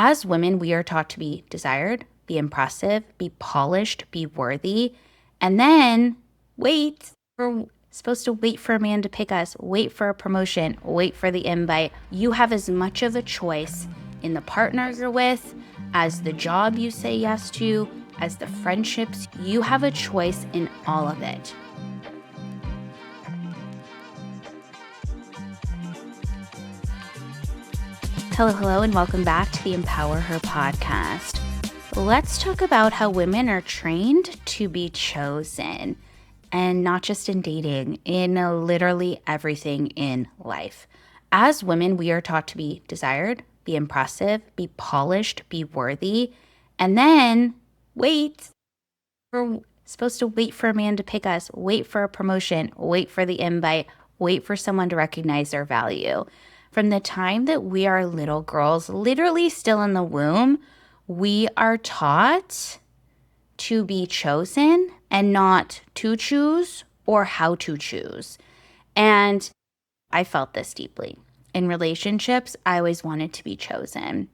As women, we are taught to be desired, be impressive, be polished, be worthy, and then supposed to wait for a man to pick us, wait for a promotion, wait for the invite. You have as much of a choice in the partner you're with, as the job you say yes to, as the friendships. You have a choice in all of it. Hello, and welcome back to the EmpowerHER Podcast. Let's talk about how women are trained to be chosen, and not just in dating, in literally everything in life. As women, we are taught to be desired, be impressive, be polished, be worthy, and then supposed to wait for a man to pick us, wait for a promotion, wait for the invite, wait for someone to recognize our value. From the time that we are little girls, literally still in the womb, we are taught to be chosen and not to choose or how to choose. And I felt this deeply. In relationships, I always wanted to be chosen.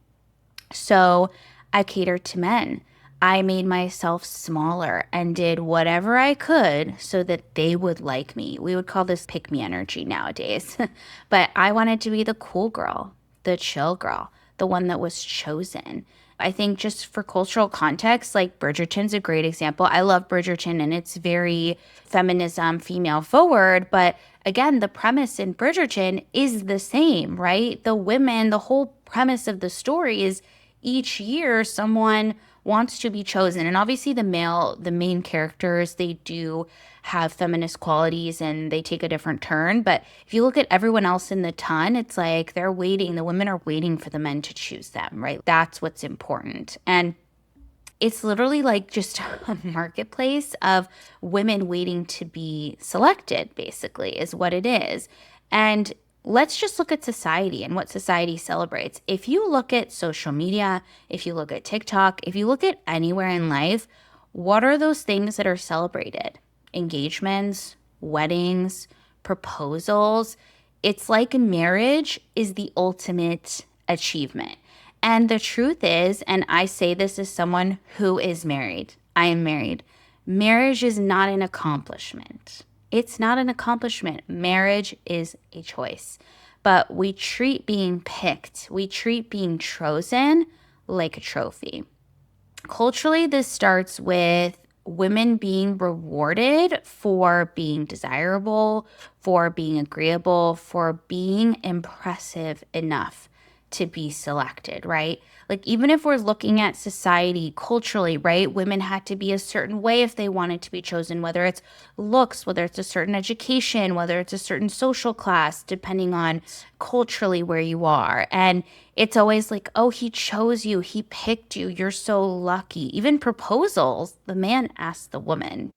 So I catered to men. I made myself smaller and did whatever I could so that they would like me. We would call this pick me energy nowadays. But I wanted to be the cool girl, the chill girl, the one that was chosen. I think just for cultural context, like Bridgerton's a great example. I love Bridgerton and it's very feminism, female forward. But again, the premise in Bridgerton is the same, right? The women, the whole premise of the story is each year someone wants to be chosen. And obviously the main characters, they do have feminist qualities and they take a different turn. But if you look at everyone else in the ton, it's like the women are waiting for the men to choose them, right? That's what's important. And it's literally like just a marketplace of women waiting to be selected, basically, is what it is. And let's just look at society and what society celebrates. If you look at social media, if you look at TikTok, if you look at anywhere in life, what are those things that are celebrated? Engagements, weddings, proposals. It's like marriage is the ultimate achievement. And the truth is, and I say this as someone who is married, I am married. Marriage is not an accomplishment. It's not an accomplishment. Marriage is a choice. But we treat being picked, we treat being chosen like a trophy. Culturally, this starts with women being rewarded for being desirable, for being agreeable, for being impressive enough to be selected, right? Like even if we're looking at society culturally, right? Women had to be a certain way if they wanted to be chosen, whether it's looks, whether it's a certain education, whether it's a certain social class, depending on culturally where you are. And it's always like, oh, he chose you, he picked you, you're so lucky. Even proposals, the man asked the woman.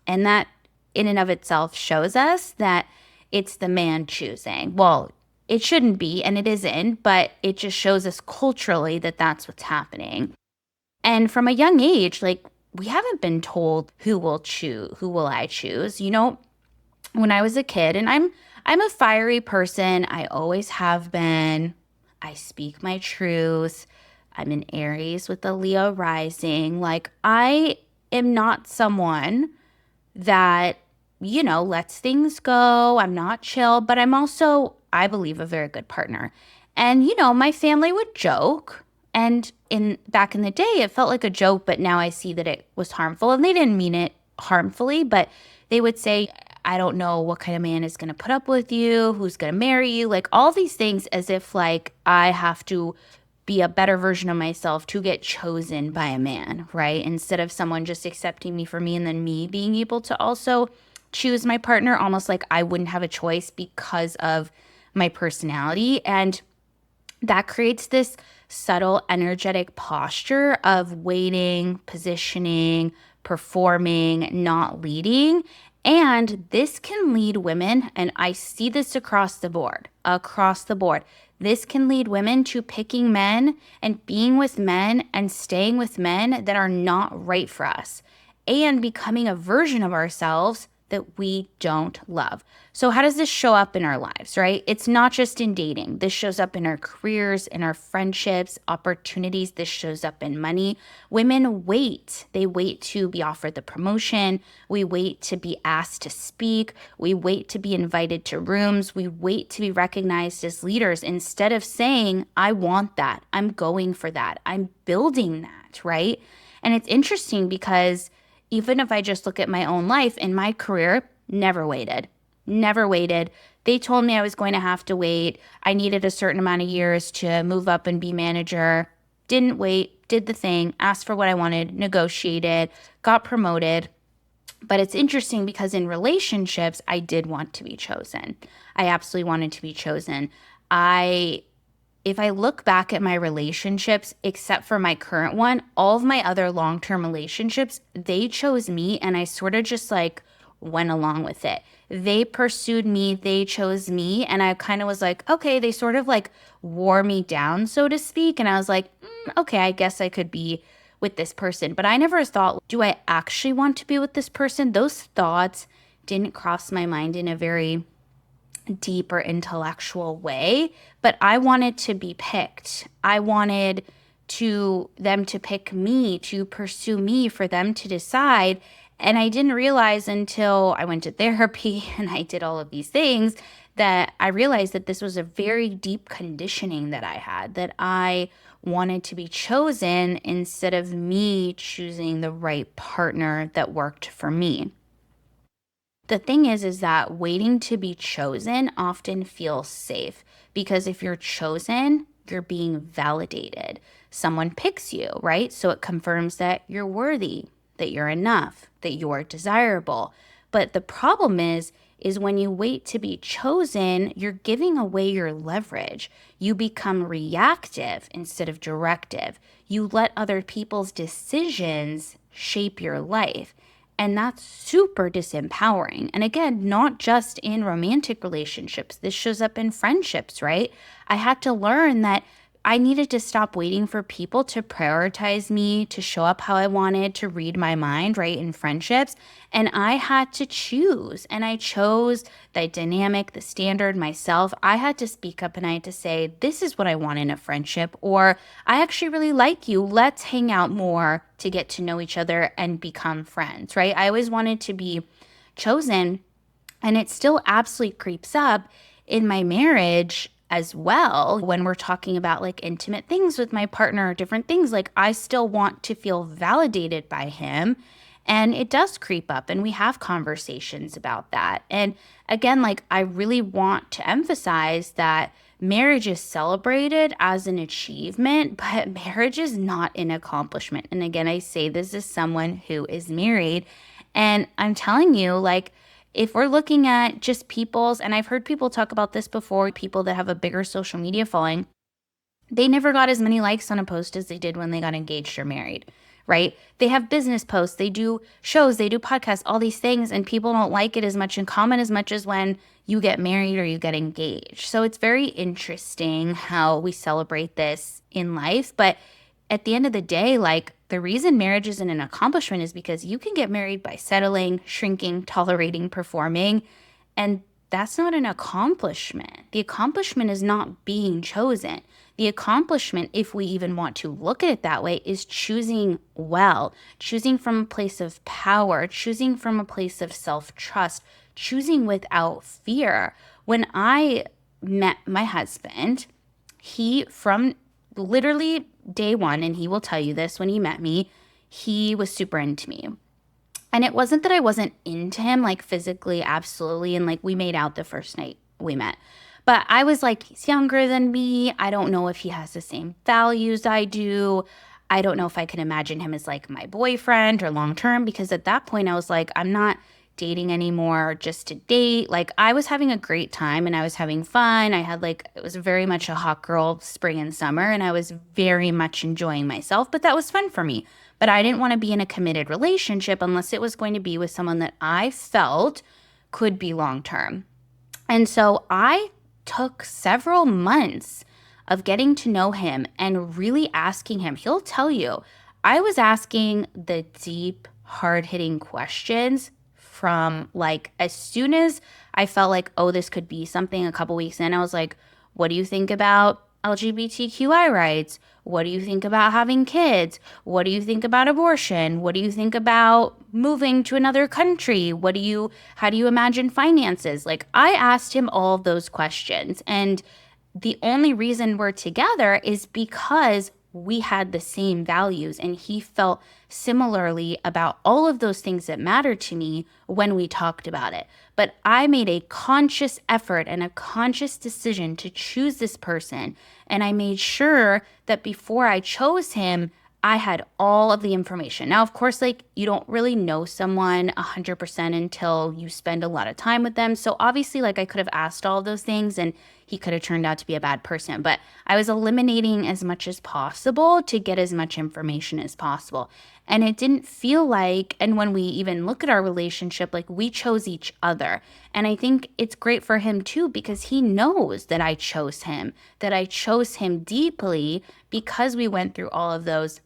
And that in and of itself shows us that it's the man choosing. Well, it shouldn't be, and it isn't, but it just shows us culturally that that's what's happening. And from a young age, like we haven't been told who will I choose. You know, when I was a kid, and I'm a fiery person, I always have been. I speak my truth. I'm an Aries with a Leo rising. Like I am not someone that, you know, lets things go. I'm not chill, but I'm also, I believe, a very good partner. And, you know, my family would joke. And back in the day, it felt like a joke, but now I see that it was harmful. And they didn't mean it harmfully, but they would say, I don't know what kind of man is going to put up with you, who's going to marry you, like all these things as if like I have to be a better version of myself to get chosen by a man, right? Instead of someone just accepting me for me and then me being able to also choose my partner, almost like I wouldn't have a choice because of my personality. And that creates this subtle energetic posture of waiting, positioning, performing, not leading. And this can lead women, and I see this across the board. This can lead women to picking men and being with men and staying with men that are not right for us and becoming a version of ourselves that we don't love. So how does this show up in our lives, right? It's not just in dating. This shows up in our careers, in our friendships, opportunities. This shows up in money. Women wait. They wait to be offered the promotion. We wait to be asked to speak. We wait to be invited to rooms. We wait to be recognized as leaders instead of saying, I want that. I'm going for that. I'm building that, right? And it's interesting because even if I just look at my own life in my career, never waited. Never waited. They told me I was going to have to wait. I needed a certain amount of years to move up and be manager. Didn't wait, did the thing, asked for what I wanted, negotiated, got promoted. But it's interesting because in relationships, I did want to be chosen. I absolutely wanted to be chosen. If I look back at my relationships, except for my current one, all of my other long-term relationships, they chose me and I sort of just like went along with it. They pursued me, they chose me, and I kind of was like, okay, they sort of like wore me down, so to speak. And I was like, okay, I guess I could be with this person. But I never thought, do I actually want to be with this person? Those thoughts didn't cross my mind in a very deep or intellectual way, but I wanted to be picked. I wanted them to pick me, to pursue me, for them to decide. And I didn't realize until I went to therapy and I did all of these things that I realized that this was a very deep conditioning that I had, that I wanted to be chosen instead of me choosing the right partner that worked for me. The thing is that waiting to be chosen often feels safe because if you're chosen, you're being validated. Someone picks you, right? So it confirms that you're worthy, that you're enough, that you're desirable. But the problem is when you wait to be chosen, you're giving away your leverage. You become reactive instead of directive. You let other people's decisions shape your life. And that's super disempowering. And again, not just in romantic relationships. This shows up in friendships, right? I had to learn that I needed to stop waiting for people to prioritize me, to show up how I wanted, to read my mind, right, in friendships. And I had to choose. And I chose the dynamic, the standard, myself. I had to speak up and I had to say, this is what I want in a friendship. Or I actually really like you. Let's hang out more to get to know each other and become friends, right? I always wanted to be chosen. And it still absolutely creeps up in my marriage as well, when we're talking about like intimate things with my partner or different things, like I still want to feel validated by him. And it does creep up and we have conversations about that. And again, like I really want to emphasize that marriage is celebrated as an achievement, but marriage is not an accomplishment. And again, I say this as someone who is married. And I'm telling you, like, if we're looking at just people's, and I've heard people talk about this before, people that have a bigger social media following, they never got as many likes on a post as they did when they got engaged or married, right? They have business posts, they do shows, they do podcasts, all these things, and people don't like it as much and comment as much as when you get married or you get engaged. So it's very interesting how we celebrate this in life, but at the end of the day, like the reason marriage isn't an accomplishment is because you can get married by settling, shrinking, tolerating, performing, and that's not an accomplishment. The accomplishment is not being chosen. The accomplishment, if we even want to look at it that way, is choosing well, choosing from a place of power, choosing from a place of self-trust, choosing without fear. When I met my husband, from literally day one, and he will tell you this, when he met me, he was super into me. And it wasn't that I wasn't into him, like physically, absolutely. And like we made out the first night we met. But I was like, he's younger than me. I don't know if he has the same values I do. I don't know if I can imagine him as like my boyfriend or long term, because at that point I was like, I'm not dating anymore just to date. Like I was having a great time and I was having fun. It was very much a hot girl spring and summer, and I was very much enjoying myself, but that was fun for me. But I didn't want to be in a committed relationship unless it was going to be with someone that I felt could be long term. And so I took several months of getting to know him and really asking him. He'll tell you, I was asking the deep, hard-hitting questions from like as soon as I felt like, oh, this could be something a couple weeks in, I was like, what do you think about LGBTQI rights? What do you think about having kids? What do you think about abortion? What do you think about moving to another country? How do you imagine finances? Like I asked him all of those questions. And the only reason we're together is because we had the same values and he felt similarly about all of those things that mattered to me when we talked about it. But I made a conscious effort and a conscious decision to choose this person. And I made sure that before I chose him, I had all of the information. Now, of course, like you don't really know someone 100% until you spend a lot of time with them. So obviously, like I could have asked all of those things and he could have turned out to be a bad person. But I was eliminating as much as possible to get as much information as possible. And it didn't feel like, and when we even look at our relationship, like we chose each other. And I think it's great for him too, because he knows that I chose him deeply because we went through all of those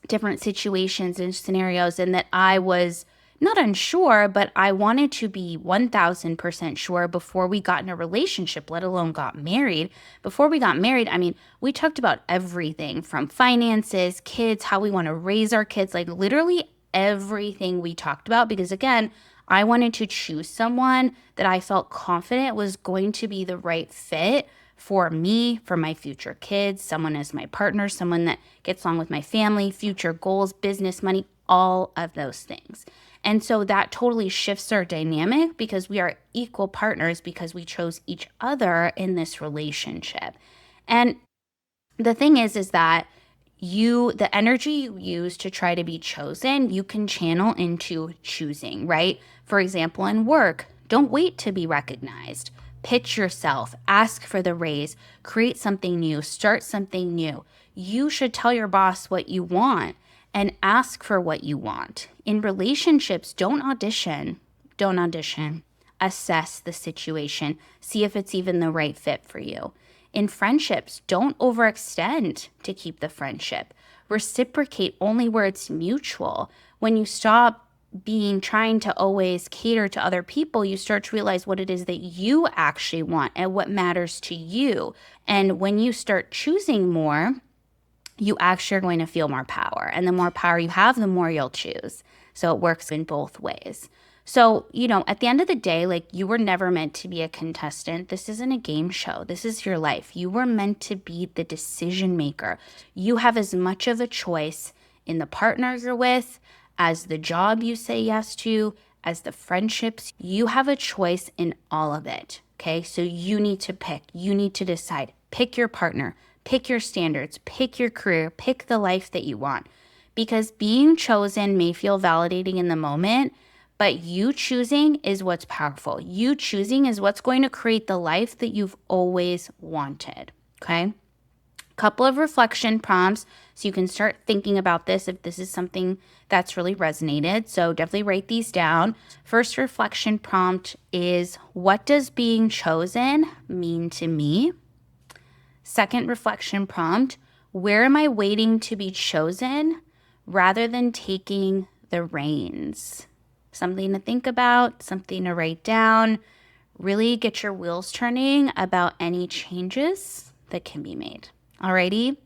different situations and scenarios, and that I was not unsure, but I wanted to be 1000% sure before we got in a relationship, let alone got married. Before we got married, I mean, we talked about everything from finances, kids, how we want to raise our kids, like literally everything we talked about, because again, I wanted to choose someone that I felt confident was going to be the right fit for me, for my future kids, someone as my partner, someone that gets along with my family, future goals, business, money, all of those things. And so that totally shifts our dynamic because we are equal partners because we chose each other in this relationship. And the thing is that the energy you use to try to be chosen, you can channel into choosing, right? For example, in work, don't wait to be recognized. Pitch yourself, ask for the raise, create something new, start something new. You should tell your boss what you want and ask for what you want. In relationships, don't audition. Assess the situation. See if it's even the right fit for you. In friendships, don't overextend to keep the friendship. Reciprocate only where it's mutual. When you stop trying to always cater to other people, you start to realize what it is that you actually want and what matters to you. And when you start choosing more, you actually are going to feel more power. And the more power you have, the more you'll choose. So it works in both ways. So, at the end of the day, like you were never meant to be a contestant. This isn't a game show. This is your life. You were meant to be the decision maker. You have as much of a choice in the partner you're with, as the job you say yes to, as the friendships. You have a choice in all of it, okay? So you need to pick. You need to decide. Pick your partner. Pick your standards. Pick your career. Pick the life that you want. Because being chosen may feel validating in the moment, but you choosing is what's powerful. You choosing is what's going to create the life that you've always wanted, okay? Couple of reflection prompts so you can start thinking about this if this is something that's really resonated. So definitely write these down. First reflection prompt is, what does being chosen mean to me? Second reflection prompt, where am I waiting to be chosen rather than taking the reins? Something to think about, something to write down. Really get your wheels turning about any changes that can be made. Alrighty.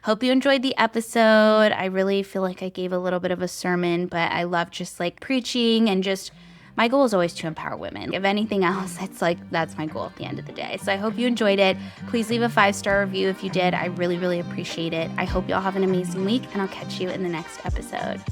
Hope you enjoyed the episode. I really feel like I gave a little bit of a sermon, but I love just like preaching and just my goal is always to empower women. If anything else, it's like that's my goal at the end of the day. So I hope you enjoyed it. Please leave a 5-star review if you did. I really, really appreciate it. I hope you all have an amazing week and I'll catch you in the next episode.